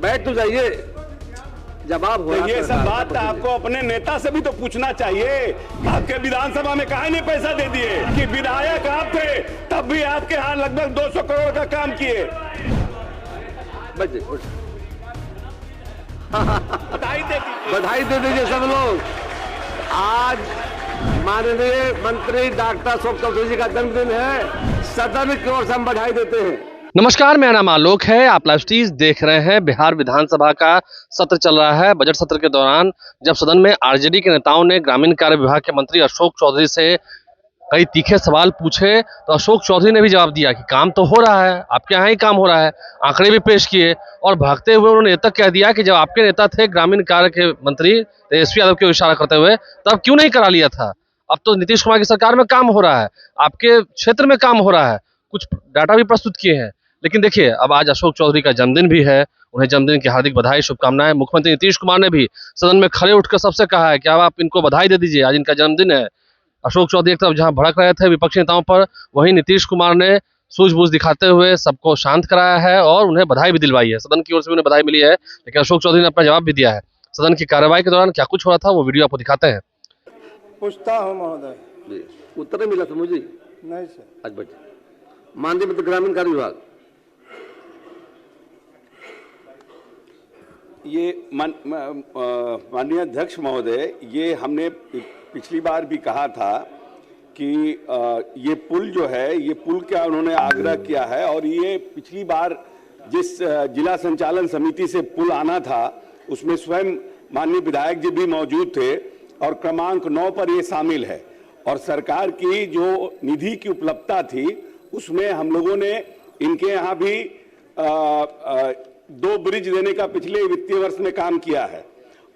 बैठ तो जाइए, जवाब हो तो ये सब बात आपको अपने नेता से भी तो पूछना चाहिए। आपके विधानसभा में काहे नहीं पैसा दे दिए कि विधायक आप थे तब भी आपके यहाँ लगभग 200 करोड़ का काम किए। बधाई दे दीजिए सब लोग। आज माननीय मंत्री डॉक्टर अशोक चौधरी जी का जन्मदिन है, सदन की ओर से हम बधाई देते हैं। नमस्कार, मेरा नाम आलोक है। आप लाइव स्ट्रीम देख रहे हैं। बिहार विधानसभा का सत्र चल रहा है। बजट सत्र के दौरान जब सदन में आरजेडी के नेताओं ने ग्रामीण कार्य विभाग के मंत्री अशोक चौधरी से कई तीखे सवाल पूछे तो अशोक चौधरी ने भी जवाब दिया कि काम तो हो रहा है, आपके यहाँ ही काम हो रहा है। आंकड़े भी पेश किए और भागते हुए उन्होंने ये तक कह दिया कि जब आपके नेता थे ग्रामीण कार्य के मंत्री तेजस्वी यादव को इशारा करते हुए, तब क्यों नहीं करा लिया था। अब तो नीतीश कुमार की सरकार में काम हो रहा है, आपके क्षेत्र में काम हो रहा है। कुछ डाटा भी प्रस्तुत किए हैं। लेकिन देखिए, अब आज अशोक चौधरी का जन्मदिन भी है, उन्हें जन्मदिन की हार्दिक बधाई, शुभकामनाएं। मुख्यमंत्री नीतीश कुमार ने भी सदन में खड़े उठकर सबसे कहा है कि अब आप इनको बधाई दे दीजिए, आज इनका जन्मदिन है। अशोक चौधरी एक तरफ जहां भड़क रहे थे विपक्षी नेताओं पर, वहीं नीतीश कुमार ने सूझबूझ दिखाते हुए सबको शांत कराया है और उन्हें बधाई भी दिलवाई है। सदन की ओर से भी उन्हें बधाई मिली है, लेकिन अशोक चौधरी ने अपना जवाब भी दिया है। सदन की कार्रवाई के दौरान क्या कुछ हुआ था वो वीडियो आपको दिखाते हैं। पूछता हूँ महोदय। उत्तर नहीं मिला था मुझे। नहीं सर। आज बच्चे माननीय मंत्री ग्रामीण कार्य विभाग, ये माननीय अध्यक्ष महोदय, ये हमने पिछली बार भी कहा था कि ये पुल जो है, ये पुल का उन्होंने आग्रह किया है और ये पिछली बार जिस जिला संचालन समिति से पुल आना था उसमें स्वयं माननीय विधायक जी भी मौजूद थे और क्रमांक 9 पर ये शामिल है। और सरकार की जो निधि की उपलब्धता थी उसमें हम लोगों ने इनके यहाँ भी 2 ब्रिज देने का पिछले वित्तीय वर्ष में काम किया है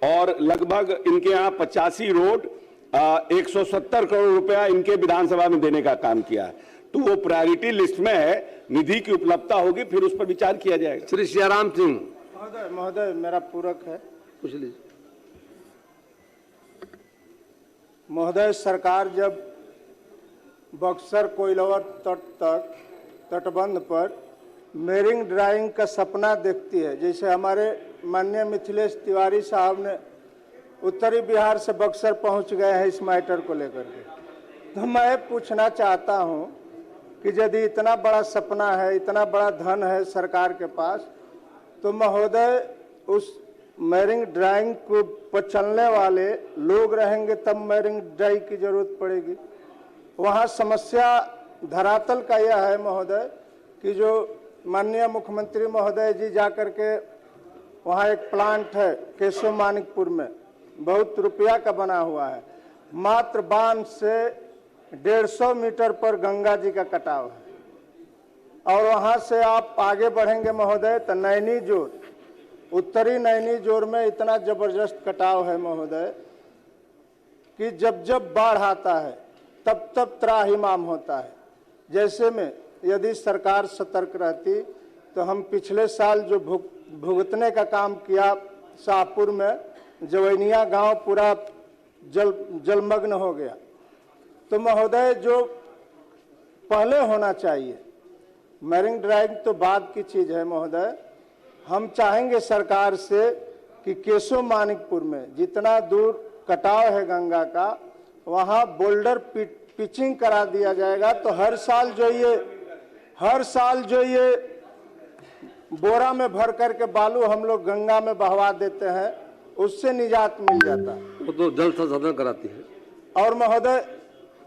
और लगभग इनके यहाँ 85 रोड 170 करोड़ रुपया इनके विधानसभा में देने का काम किया है। तो वो प्रायोरिटी लिस्ट में है, निधि की उपलब्धता होगी फिर उस पर विचार किया जाएगा। श्री सियाराम सिंह महोदय मेरा पूरक है। पूछ लीजिए। महोदय, सरकार जब बक्सर कोइलवर तट तक तटबंध पर मेरिंग ड्राइंग का सपना देखती है, जैसे हमारे माननीय मिथिलेश तिवारी साहब ने उत्तरी बिहार से बक्सर पहुंच गए हैं इस मैटर को लेकर के, तो मैं पूछना चाहता हूं कि यदि इतना बड़ा सपना है, इतना बड़ा धन है सरकार के पास, तो महोदय उस मेरिंग ड्राइंग को पर चलने वाले लोग रहेंगे तब मेरिंग ड्राइंग की जरूरत पड़ेगी। वहाँ समस्या धरातल का यह है महोदय कि जो माननीय मुख्यमंत्री महोदय जी जाकर के वहाँ एक प्लांट है केशव मानिकपुर में, बहुत रुपया का बना हुआ है, मात्र बांध से 150 मीटर पर गंगा जी का कटाव है। और वहाँ से आप आगे बढ़ेंगे महोदय तो नैनी जोर, उत्तरी नैनी जोर में इतना जबरदस्त कटाव है महोदय कि जब जब बाढ़ आता है तब तब त्राहिमाम होता है। जैसे में यदि सरकार सतर्क रहती तो हम पिछले साल जो भुगतने का काम किया, शाहपुर में जवैनिया गांव पूरा जलमग्न हो गया। तो महोदय जो पहले होना चाहिए, मेरिंग ड्राइंग तो बाद की चीज़ है महोदय। हम चाहेंगे सरकार से कि केशव मानिकपुर में जितना दूर कटाव है गंगा का, वहाँ बोल्डर पिचिंग करा दिया जाएगा तो हर साल जो ये बोरा में भर करके बालू हम लोग गंगा में बहवा देते हैं, उससे निजात मिल जाता है। वो तो जल संसाधन कराती है। और महोदय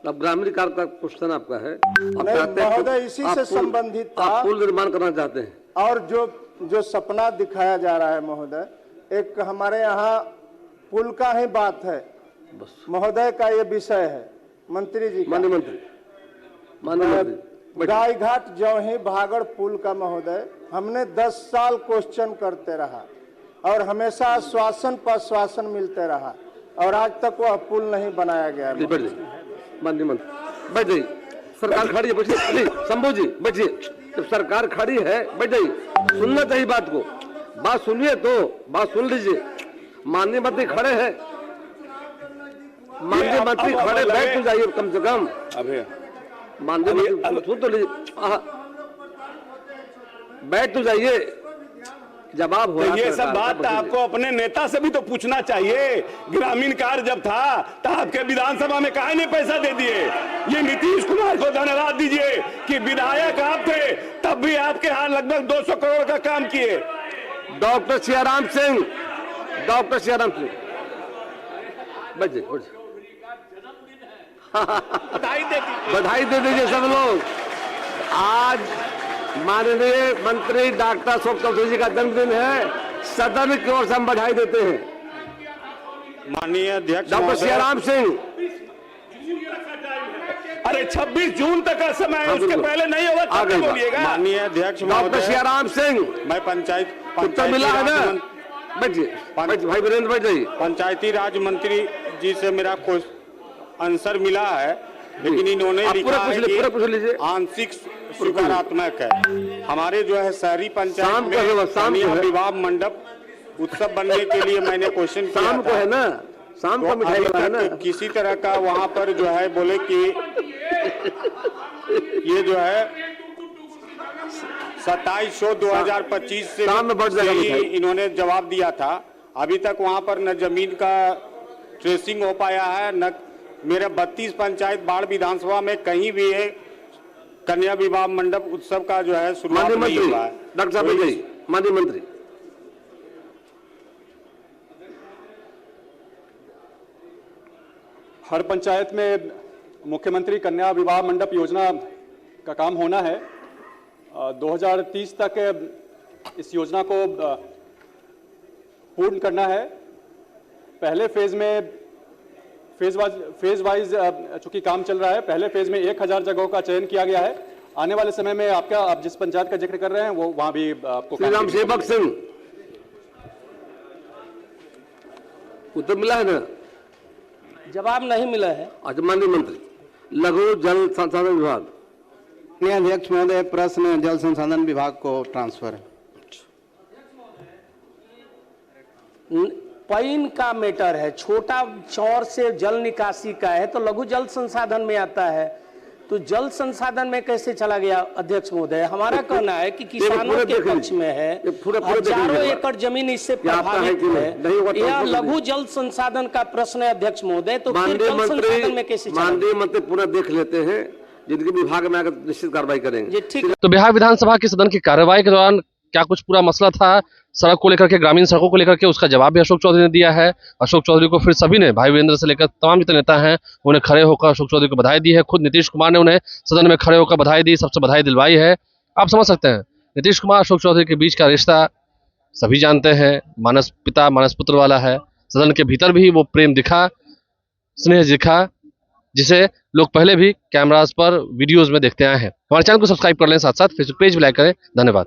अब ग्रामीण कार्य का क्वेश्चन आपका है। महोदय इसी से संबंधित था। आप पुल निर्माण करना चाहते हैं और जो सपना दिखाया जा रहा है महोदय, एक हमारे यहाँ पुल का ही बात है बस। महोदय का ये विषय है मंत्री जी, माननीय मंत्री, गाय घाट जौही भागड़ पुल का महोदय हमने 10 साल क्वेश्चन करते रहा और हमेशा आश्वासन पर आश्वासन मिलते रहा और आज तक वह पुल नहीं बनाया गया। माननीय मंत्री बैठ जाइए, सरकार खड़ी है, बैठिए। शंभू जी बैठिए, जब सरकार खड़ी है बैठ जाइए, सुनना चाहिए बात को, बात सुनिए तो बात सुन लीजिए। माननीय मंत्री खड़े हैं, माननीय मंत्री खड़े, बैठ तो जाइए कम से कम। अभी माननीय मंत्री सुन तो लीजिए, बैठ तो जाइए। जवाब हो तो रहा ये सरकार सब का, बात बस आपको अपने नेता से भी तो पूछना चाहिए। ग्रामीण कार्य जब था तो आपके विधानसभा में काहे नहीं पैसा दे दिए? ये नीतीश कुमार को धन्यवाद दीजिए कि विधायक आप थे, तब भी आपके यहाँ लगभग 200 करोड़ का काम किए। डॉक्टर सियाराम सिंह, डॉक्टर सियाराम सिंह, बच जाइए, उठ जाइए। बधाई दे दीजिए सब लोग। आज माननीय मंत्री डॉक्टर अशोक चौधरी जी का जन्मदिन है, सदन की ओर से हम बधाई देते हैं। माननीय अध्यक्ष डॉक्टर महोदय, सियाराम सिंह, अरे 26 जून तक का समय है, उसके बिल्कुल। पहले नहीं होगा आ तब गई भी बात। बोलिएगा। माननीय अध्यक्ष डॉक्टर महोदय, सियाराम सिंह, मैं उत्तर मिला है ना? बैठिए, भाई वीरेंद्र बैठ जाइए। पंचायती राज मंत्री जी से मेरा कुछ आंसर मिला है, लेकिन इन्होंने आप लिखा पूरा है पूछ लीजिए, पूरा पूछ लीजिए। कि आंशिक सकारात्मक है। हमारे जो है शहरी शाम पंचायत को है, में शाम को कन्या है। विवाह मंडप उत्सव बनने के लिए मैंने क्वेश्चन किया शाम को है था। ना, शाम तो को मिठाई अभी वाला है ना? तक किसी तरह का वहां पर जो है बोले कि ये जो है 27/2/2025 से शाम में बढ़ जाएगा ही मिठाई। इन्होंने जवाब दिया था। अभी तक वहां पर न जमीन का ट्रेसिंग हो पाया है, न मेरे 32 पंचायत बाढ़ विधानसभा में कहीं भी है कन्या विवाह मंडप उत्सव का जो है शुरुआत माननीय नहीं मंत्री हुआ है। डॉक्टर साहब तो बैठ जाइए। माननीय मंत्री, हर पंचायत में मुख्यमंत्री कन्या विवाह मंडप योजना का काम होना है। 2030 तक इस योजना को पूर्ण करना है। पहले फेज में फेज वाइज चूंकि काम चल रहा है, पहले फेज में 1000 जगहों का चयन किया गया है। आने वाले समय में आप जिस पंचायत का जिक्र कर रहे हैं वो वहां भी आपको श्री राम सेवक सिंह, उत्तर मिला है ना? जवाब नहीं मिला है। अच्छा, माननीय मंत्री लघु जल संसाधन विभाग, माननीय अध्यक्ष महोदय, प्रश्न जल संसाधन विभाग को ट्रांसफर है। पैन का मैटर है, छोटा चौर से जल निकासी का है तो लघु जल संसाधन में आता है, तो जल संसाधन में कैसे चला गया? अध्यक्ष महोदय, हमारा कहना है कि किसानों के पक्ष में है, हजारों एकड़ जमीन इससे प्रभावित है। यह लघु जल संसाधन का प्रश्न है अध्यक्ष महोदय, तो फिर जल संसाधन में कैसे चला? माननीय मंत्री पूरा देख लेते हैं, जिनके विभाग में आकर निश्चित कार्रवाई करेंगे। जी ठीक। तो बिहार विधानसभा की सदन की कार्यवाही के दौरान क्या कुछ पूरा मसला था सड़क को लेकर के, ग्रामीण सड़कों को लेकर के, उसका जवाब भी अशोक चौधरी ने दिया है। अशोक चौधरी को फिर सभी ने, भाई वीरेंद्र से लेकर तमाम जितने नेता हैं, उन्हें खड़े होकर अशोक चौधरी को बधाई दी है। खुद नीतीश कुमार ने उन्हें सदन में खड़े होकर बधाई दी, सबसे बधाई दिलवाई है। आप समझ सकते हैं नीतीश कुमार अशोक चौधरी के बीच का रिश्ता सभी जानते हैं, मानस पिता मानस पुत्र वाला है। सदन के भीतर भी वो प्रेम दिखा, स्नेह दिखा, जिसे लोग पहले भी कैमरास पर वीडियोज में देखते आए हैं। हमारे चैनल को सब्सक्राइब कर लें, साथ साथ फेसबुक पेज भी लाइक करें। धन्यवाद।